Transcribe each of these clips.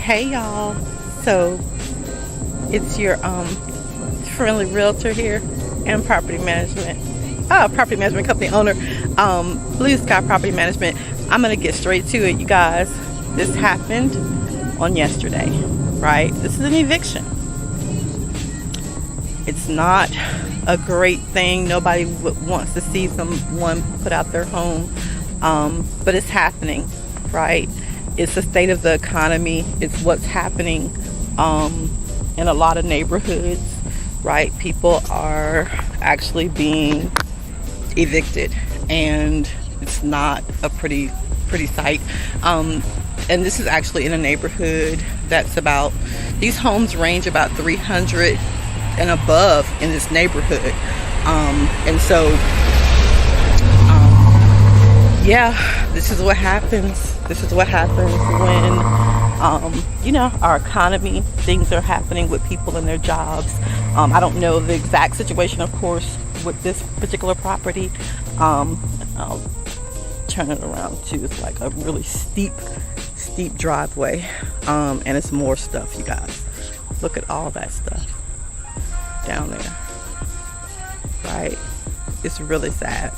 Hey y'all, so it's your friendly realtor here and property management company owner, Blue Sky Property Management. I'm gonna get straight to it, you guys. This happened on yesterday, right? This is an eviction. It's not a great thing. Nobody wants to see someone put out their home, but it's happening, right? It's the state of the economy. It's what's happening in a lot of neighborhoods, right? People are actually being evicted, and it's not a pretty sight. And this is actually in a neighborhood that's about, these homes range about 300 and above in this neighborhood. And so, yeah, this is what happens. This is what happens when, our economy, things are happening with people and their jobs. I don't know the exact situation, of course, with this particular property. I'll turn it around too. It's like a really steep driveway. And it's more stuff, you guys. Look at all that stuff down there, right? It's really sad.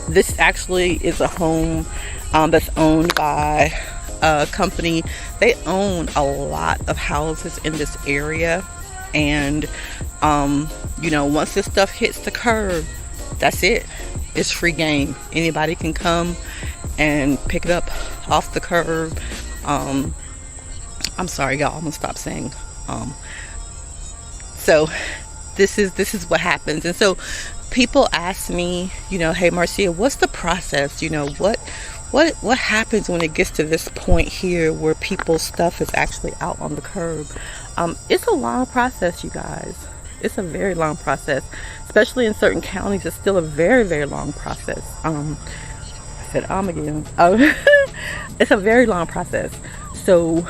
This actually is a home that's owned by a company. They own a lot of houses in this area, and once this stuff hits the curb, that's it. It's free game. Anybody can come and pick it up off the curb. I'm sorry, y'all. I'm gonna stop saying. So this is what happens. And so people ask me, hey Marcia, what's the process? What happens when it gets to this point here where people's stuff is actually out on the curb? It's a long process, you guys. It's a very long process, especially in certain counties. It's still a very, very long process. I said again. It's a very long process. So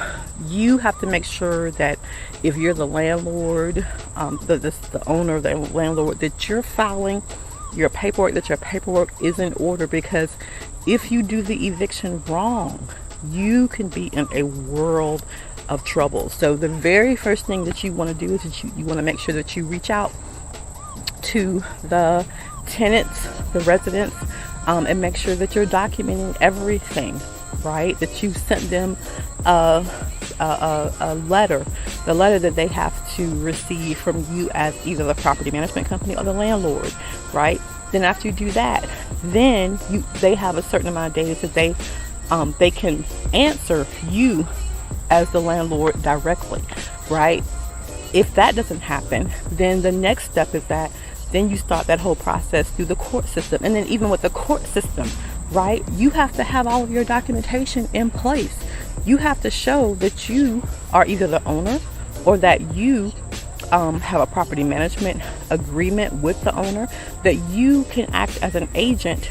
you have to make sure that if you're the landlord, the owner, the landlord, that you're filing your paperwork, that your paperwork is in order, because if you do the eviction wrong, you can be in a world of trouble. So the very first thing that you want to do is that you want to make sure that you reach out to the tenants, the residents, and make sure that you're documenting everything, right? That you sent them a letter, the letter that they have to receive from you as either the property management company or the landlord, right? Then after you do that, then they have a certain amount of days that they can answer you as the landlord directly, right? If that doesn't happen, then the next step is that then you start that whole process through the court system. And then even with the court system, right, you have to have all of your documentation in place. You have to show that you are either the owner or that you have a property management agreement with the owner, that you can act as an agent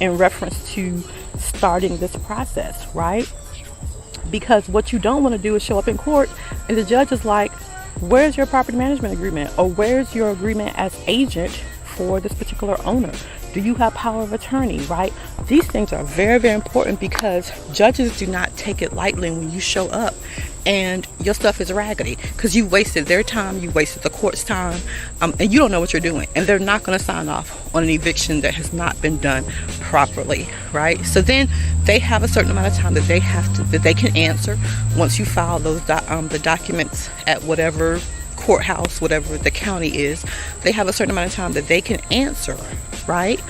in reference to starting this process, right? Because what you don't want to do is show up in court and the judge is like, where's your property management agreement, or where's your agreement as agent for this particular owner? Do you have power of attorney, right? These things are very, very important, because judges do not take it lightly when you show up and your stuff is raggedy, because you wasted their time, you wasted the court's time, and you don't know what you're doing, and they're not going to sign off on an eviction that has not been done properly, right? So then they have a certain amount of time that they can answer once you file those the documents at whatever courthouse, whatever the county is. They have a certain amount of time that they can answer, right?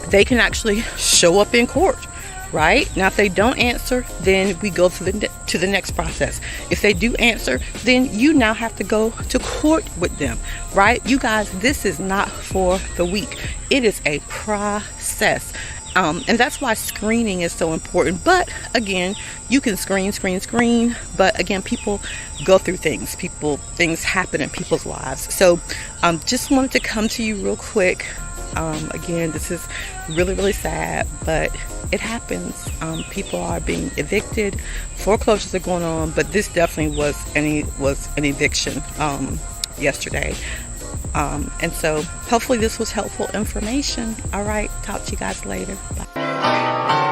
They can actually show up in court, right? Now if they don't answer, then we go to the next process. If they do answer, then you now have to go to court with them, right? You guys, this is not for the weak. It is a process. And that's why screening is so important. But again, you can screen, but again, people go through things. Things happen in people's lives. So just wanted to come to you real quick. Again, this is really, really sad, but it happens. People are being evicted, foreclosures are going on, but this definitely was an eviction yesterday. And so hopefully this was helpful information. All right, talk to you guys later. Bye.